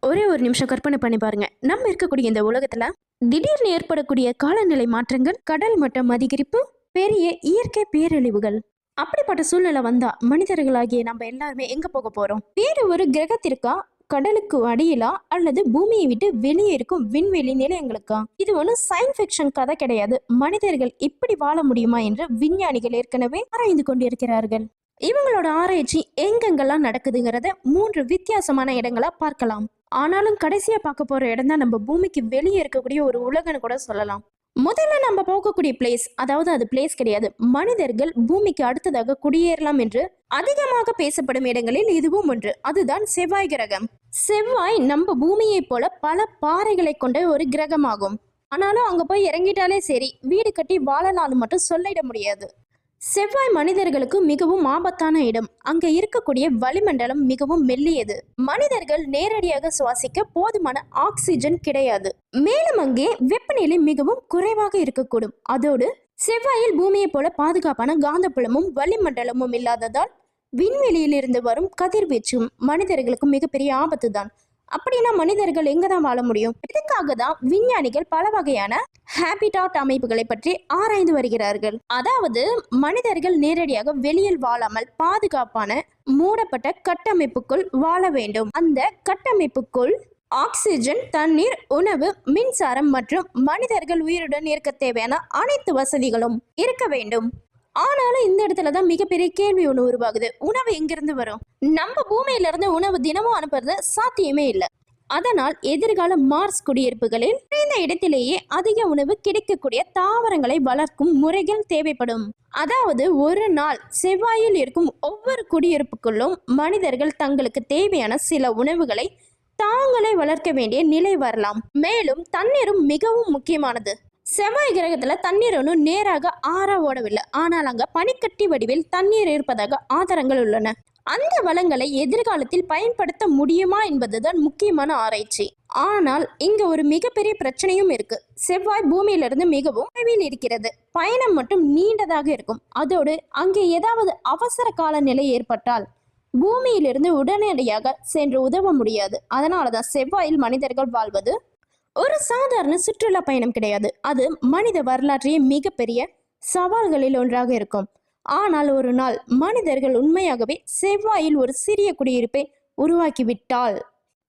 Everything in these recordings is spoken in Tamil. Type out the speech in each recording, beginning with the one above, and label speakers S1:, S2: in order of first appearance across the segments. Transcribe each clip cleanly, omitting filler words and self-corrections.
S1: ஒரே ஒரு நிமிஷம் கற்பனை பண்ணி பாருங்க. நம்ம இருக்கக்கூடிய இந்த உலகத்துல திடீர்னு ஏற்படக்கூடிய காலநிலை மாற்றங்கள், கடல் மட்டம் அதிகரிப்பு, பெரிய இயற்கை பேரழிவுகள், அப்படிப்பட்ட சூழ்நிலை வந்தா மனிதர்களாகிய நம்ம எல்லாருமே எங்க போக போறோம்? வேறு ஒரு கிரகத்திற்கா, கடலுக்கு அடியிலா, அல்லது பூமியை விட்டு வெளியே இருக்கும் விண்வெளி நிலையங்களுக்கா? இது ஒன்றும் சயின்ஸ் ஃபிக்ஷன் கதை கிடையாது. மனிதர்கள் இப்படி வாழ முடியுமா என்று விஞ்ஞானிகள் ஏற்கனவே ஆராய்ந்து கொண்டிருக்கிறார்கள். இவங்களோட ஆராய்ச்சி எங்கெங்கெல்லாம் நடக்குதுங்கிறத 3 வித்தியாசமான இடங்களா பார்க்கலாம். ஆனாலும் கடைசியா பார்க்க போற இடம் தான் நம்ம பூமிக்கு வெளியே இருக்கக்கூடிய ஒரு உலகன்னு கூட சொல்லலாம். முதல்ல நம்ம போகக்கூடிய பிளேஸ், அதாவது அது பிளேஸ் கிடையாது, மனிதர்கள் பூமிக்கு அடுத்ததாக குடியேறலாம் என்று அதிகமாக பேசப்படும் இடங்களில் இதுவும் ஒன்று. அதுதான் செவ்வாய் கிரகம். செவ்வாய் நம்ம பூமியை போல பல பாறைகளை கொண்ட ஒரு கிரகமாகும். ஆனாலும் அங்க போய் இறங்கிட்டாலே சரி, வீடு கட்டி வாழலாம்னு மட்டும் சொல்லிட முடியாது. செவ்வாய் மனிதர்களுக்கு மிகவும் ஆபத்தான இடம். அங்க இருக்கக்கூடிய வளிமண்டலம் மிகவும் மெல்லியது. மனிதர்கள் நேரடியாக சுவாசிக்க போதுமான ஆக்சிஜன் கிடையாது. மேலும் அங்கே வெப்பநிலை மிகவும் குறைவாக இருக்கக்கூடும். அதோடு செவ்வாயில் பூமியை போல பாதுகாப்பான காந்தப்புலமும் வளிமண்டலமும் இல்லாததால் விண்வெளியில் இருந்து வரும் கதிர்வீச்சும் மனிதர்களுக்கு மிகப்பெரிய ஆபத்து தான். அப்படின்னா மனிதர்கள் எங்க தான் வாழ முடியும்? இதுக்காக தான் விஞ்ஞானிகள் பல வகையான ஹேபிடாட் அமைப்புகளை பற்றி ஆராய்ந்து வருகிறார்கள். அதாவது மனிதர்கள் நேரடியாக வெளியில் வாழாமல் பாதுகாப்பான மூடப்பட்ட கட்டமைப்புக்குள் வாழ வேண்டும். அந்த கட்டமைப்புக்குள் ஆக்சிஜன், தண்ணீர், உணவு, மின்சாரம் மற்றும் மனிதர்கள் உயிருடன் இருக்க தேவையான அனைத்து வசதிகளும் இருக்க வேண்டும். ஆனாலும் இந்த இடத்துலதான் மிகப்பெரிய கேள்வி ஒண்ணு உருவாகுது. உணவு எங்கிருந்து வரும்? நம்ம பூமியில இருந்து உணவு தினமும் அனுப்புறது சாத்தியமே இல்லை. அதனால் எதிர்கால மார்ஸ் குடியிருப்புகளில் இந்த இடத்திலேயே அதிக உணவு கிடைக்கக்கூடிய தாவரங்களை வளர்க்கும் முறைகள் தேவைப்படும். அதாவது ஒரு நாள் செவ்வாயில் இருக்கும் ஒவ்வொரு குடியிருப்புக்குள்ளும் மனிதர்கள் தங்களுக்கு தேவையான சில உணவுகளை தாங்களே வளர்க்க வேண்டிய நிலை வரலாம். மேலும் தண்ணீரும் மிகவும் முக்கியமானது. செவ்வாய் கிரகத்துல தண்ணீர் ஒன்றும் நேராக ஆறா ஓடவில்லை. ஆனால் அங்க பனிக்கட்டி வடிவில் தண்ணீர் இருப்பதாக ஆதாரங்கள் உள்ளன. அந்த வளங்களை எதிர்காலத்தில் பயன்படுத்த முடியுமா என்பதுதான் முக்கியமான ஆராய்ச்சி. ஆனால் இங்க ஒரு மிகப்பெரிய பிரச்சனையும் இருக்கு. செவ்வாய் பூமியிலிருந்து மிகவும் தொலைவில் இருக்கிறது. பயணம் மட்டும் நீண்டதாக இருக்கும். அதோடு அங்கே ஏதாவது அவசர கால நிலை ஏற்பட்டால் பூமியிலிருந்து உடனடியாக சென்று உதவ முடியாது. அதனாலதான் செவ்வாயில் மனிதர்கள் வாழ்வது ஒரு சாதாரண சுற்றுலா பயணம் கிடையாது. அது மனித வரலாற்றையே மிகப்பெரிய சவால்களில் ஒன்றாக இருக்கும். ஆனால் ஒரு நாள் மனிதர்கள் உண்மையாகவே செவ்வாயில் ஒரு சிறிய குடியிருப்பை உருவாக்கிவிட்டால்,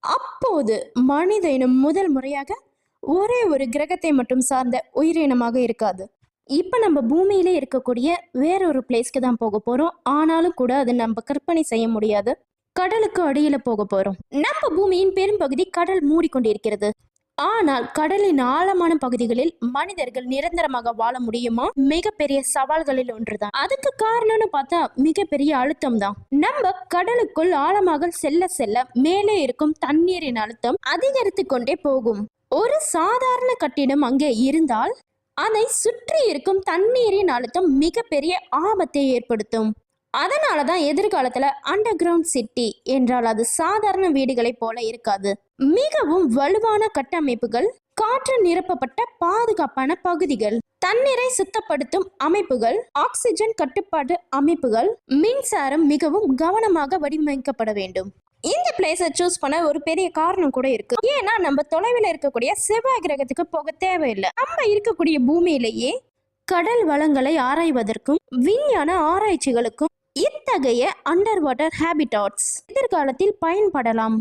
S1: அப்போது மனித இனம் முதல் முறையாக ஒரே ஒரு கிரகத்தை மட்டும் சார்ந்த உயிரினமாக இருக்காது. இப்ப நம்ம பூமியிலே இருக்கக்கூடிய வேறொரு பிளேஸ்க்கு தான் போக போறோம். ஆனாலும் கூட அது நம்ம கற்பனை செய்ய முடியாது. கடலுக்கு அடியில போக போறோம். நம்ம பூமியின் பெரும்பகுதி கடல் மூடிக்கொண்டிருக்கிறது. ஆனால் கடலின் ஆழமான பகுதிகளில் மனிதர்கள் நிரந்தரமாக வாழ முடியுமா? மிகப்பெரிய சவால்களில் ஒன்றுதான். அதுக்கு காரணம்னு பார்த்தா மிகப்பெரிய அழுத்தம் தான். நம்ம கடலுக்குள் ஆழமாக செல்ல செல்ல மேலே இருக்கும் தண்ணீரின் அழுத்தம் அதிகரித்து கொண்டே போகும். ஒரு சாதாரண கட்டிடம் அங்கே இருந்தால் அதை சுற்றி இருக்கும் தண்ணீரின் அழுத்தம் மிகப்பெரிய ஆபத்தை ஏற்படுத்தும். அதனாலதான் எதிர்காலத்துல அண்டர் கிரவுண்ட் சிட்டி என்றால் அது சாதாரண வீடுகளை போல இருக்காது. மிகவும் வலுவான கட்டமைப்புகள், காற்று நிரப்பப்பட்ட பாதுகாப்பான பகுதிகள், தண்ணீரை சுத்தப்படுத்தும் அமைப்புகள், ஆக்சிஜன் கட்டுப்பாட்டு அமைப்புகள், மின்சாரம் மிகவும் கவனமாக வடிவமைக்கப்பட வேண்டும். இந்த பிளேஸை சூஸ் பண்ண ஒரு பெரிய காரணம் கூட இருக்கு. ஏன்னா நம்ம தொலைவில் இருக்கக்கூடிய செவ்வாய் கிரகத்துக்கு போக தேவையில்லை. நம்ம இருக்கக்கூடிய பூமியிலேயே கடல் வளங்களை ஆராய்வதற்கும் விஞ்ஞான ஆராய்ச்சிகளுக்கும் இத்தகைய அண்டர் வாட்டர் ஹேபிடாட்ஸ் எதிர்காலத்தில் பயன்படலாம்.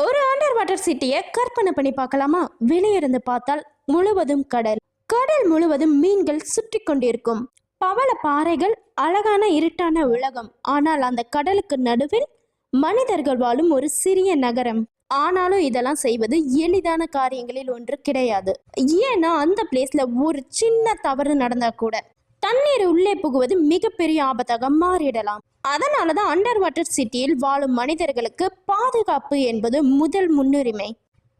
S1: ஒரு அண்டர் வாட்டர் சிட்டியை கற்பனை பண்ணி பார்க்கலாமா? வெளியிருந்து பார்த்தால் முழுவதும் கடல். கடல் முழுவதும் மீன்கள் சுற்றி கொண்டிருக்கும். பவள பாறைகள், அழகான இருட்டான உலகம். ஆனால் அந்த கடலுக்கு நடுவில் மனிதர்கள் வாழும் ஒரு சிறிய நகரம். ஆனாலும் இதெல்லாம் செய்வது எளிதான காரியங்களில் ஒன்று கிடையாது. ஏன்னா அந்த பிளேஸ்ல ஒரு சின்ன தவறு நடந்தா கூட தண்ணீர் உள்ளே புகுவது மிகப்பெரிய ஆபத்தாக மாறிடலாம். அதனாலதான் அண்டர் வாட்டர் சிட்டியில் வாழும் மனிதர்களுக்கு பாதுகாப்பு என்பது முதல் முன்னுரிமை.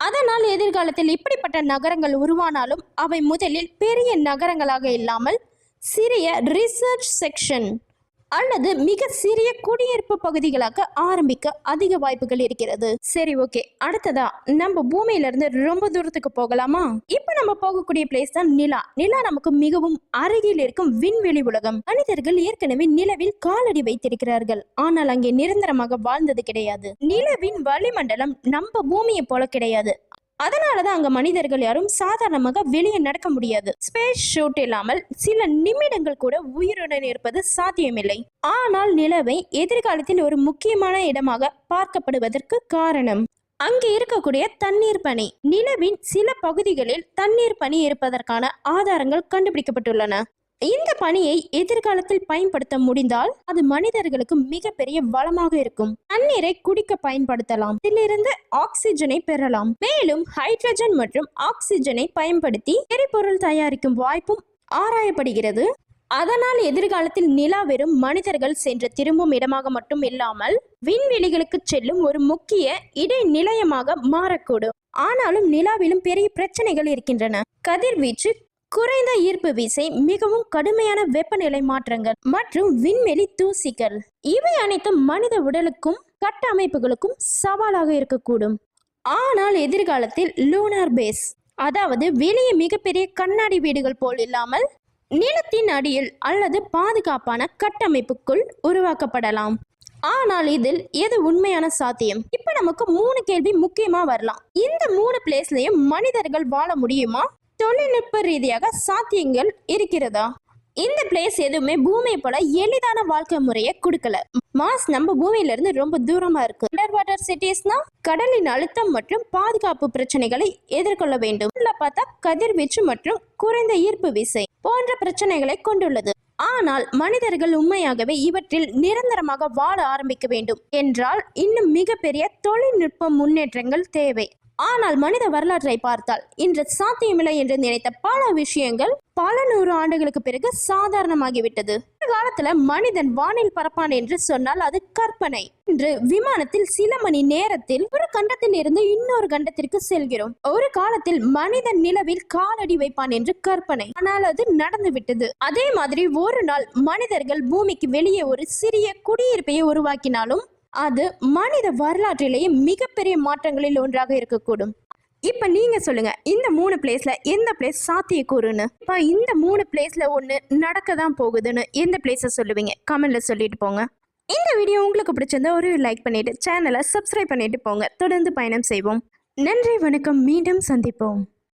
S1: அதனால் எதிர்காலத்தில் இப்படிப்பட்ட நகரங்கள் உருவானாலும் அவை முதலில் பெரிய நகரங்களாக இல்லாமல் சிறிய ரிசர்ச் செக்ஷன், அல்லது மிக சிறிய குடியிருப்பு பகுதிகளாக ஆரம்பிக்க அதிக வாய்ப்புகள் இருக்கிறது. சரி, ஓகே, அடுத்ததா நம்ம பூமியில இருந்து ரொம்ப தூரத்துக்கு போகலாமா? இப்ப நம்ம போகக்கூடிய பிளேஸ் தான் நிலா. நிலா நமக்கு மிகவும் அருகில் இருக்கும் விண்வெளி உலகம். மனிதர்கள் ஏற்கனவே நிலவில் காலடி வைத்திருக்கிறார்கள், ஆனால் அங்கே நிரந்தரமாக வாழ்ந்தது கிடையாது. நிலவின் வளிமண்டலம் நம்ம பூமியை போல கிடையாது. அதனாலதான் அங்க மனிதர்கள் யாரும் சாதாரணமாக வெளியே நடக்க முடியாது. ஸ்பேஸ் ஷூட் இல்லாமல் சில நிமிடங்கள் கூட உயிருடன் இருப்பது சாத்தியமில்லை. ஆனால் நிலவை எதிர்காலத்தில் ஒரு முக்கியமான இடமாக பார்க்கப்படுவதற்கு காரணம் அங்கே இருக்கக்கூடிய தண்ணீர் பனி. நிலவின் சில பகுதிகளில் தண்ணீர் பனி இருப்பதற்கான ஆதாரங்கள் கண்டுபிடிக்கப்பட்டுள்ளன. இந்த பனியை எதிர்காலத்தில் பயன்படுத்த முடிந்தால் அது மனிதர்களுக்கு மிகப்பெரிய வளமாக இருக்கும். தண்ணீரை குடிக்க பயன்படுத்தலாம், இதிலிருந்து ஆக்சிஜனை பெறலாம். மேலும் ஹைட்ரஜன் மற்றும் ஆக்சிஜனை பயன்படுத்தி எரிபொருள் தயாரிக்கும் வாய்ப்பும் ஆராயப்படுகிறது. அதனால் எதிர்காலத்தில் நிலா வெறும் மனிதர்கள் சென்று திரும்பும் இடமாக மட்டும் இல்லாமல் விண்வெளிகளுக்கு செல்லும் ஒரு முக்கிய இடைநிலையமாக மாறக்கூடும். ஆனாலும் நிலாவிலும் பெரிய பிரச்சனைகள் இருக்கின்றன. கதிர்வீச்சு, குறைந்த ஈர்ப்பு விசை, மிகவும் கடுமையான வெப்பநிலை மாற்றங்கள் மற்றும் விண்வெளி தூசிகள், இவை அனைத்தும் மனித உடலுக்கும் கட்டமைப்புகளுக்கும் சவாலாக இருக்கக்கூடும். ஆனால் எதிர்காலத்தில் லூனார் பேஸ், அதாவது வெளியே மிகப்பெரிய கண்ணாடி வீடுகள் போல் இல்லாமல் நிலத்தின் அடியில் அல்லது பாதுகாப்பான கட்டமைப்புக்குள் உருவாக்கப்படலாம். ஆனால் இதில் எது உண்மையான சாத்தியம்? இப்ப நமக்கு 3 கேள்வி முக்கியமா வரலாம். இந்த 3 பிளேஸ்லயும் மனிதர்கள் வாழ முடியுமா? தொழில்நுட்ப ரீதியாக சாத்தியங்கள் இருக்கிறதா? இந்த பிளேஸ் எதுவுமே பூமியை போல எளிதான வாழ்க்கை முறையை கொடுக்கல. மாஸ் நம்ம பூமியில இருந்து ரொம்ப தூரமா இருக்கு. அண்டர் வாட்டர் சிட்டிஸ்னா கடலின் அழுத்தம் மற்றும் பாதுகாப்பு பிரச்சனைகளை எதிர்கொள்ள வேண்டும். பார்த்தா கதிர்வீச்சு மற்றும் குறைந்த ஈர்ப்பு விசை போன்ற பிரச்சனைகளை கொண்டுள்ளது. ஆனால் மனிதர்கள் உண்மையாகவே இவற்றில் நிரந்தரமாக வாழ ஆரம்பிக்க வேண்டும் என்றால் இன்னும் மிகப்பெரிய தொழில்நுட்ப முன்னேற்றங்கள் தேவை. ஆனால் மனித வரலாற்றை பார்த்தால் இன்று சாத்தியமில்லை என்று நினைத்த பல விஷயங்கள் பல 100 ஆண்டுகளுக்கு பிறகு சாதாரணமாகிவிட்டது. ஒரு காலத்துல மனிதன் வானில் பறப்பான் என்று சொன்னால் அது கற்பனை. இன்று விமானத்தில் சில மணி நேரத்தில் ஒரு கண்டத்தில் இருந்து இன்னொரு கண்டத்திற்கு செல்கிறோம். ஒரு காலத்தில் மனிதன் நிலவில் காலடி வைப்பான் என்று கற்பனை, ஆனால் அது நடந்து விட்டது. அதே மாதிரி ஒரு நாள் மனிதர்கள் பூமிக்கு வெளியே ஒரு சிறிய குடியிருப்பையை உருவாக்கினாலும் அது மனித வரலாற்றிலேயே மிகப்பெரிய மாற்றங்களில் ஒன்றாக இருக்கக்கூடும். இப்ப நீங்க சொல்லுங்க, இந்த 3 பிளேஸ்ல எந்த பிளேஸ் சாத்தியக்கூறுன்னு? இப்ப இந்த 3 பிளேஸ்ல ஒண்ணு நடக்கதான் போகுதுன்னு எந்த பிளேஸ சொல்லுவீங்க? கமெண்ட்ல சொல்லிட்டு போங்க. இந்த வீடியோ உங்களுக்கு பிடிச்சிருந்தா ஒரு லைக் பண்ணிட்டு சேனலை சப்ஸ்கிரைப் பண்ணிட்டு போங்க. தொடர்ந்து பயணம் செய்வோம். நன்றி, வணக்கம், மீண்டும் சந்திப்போம்.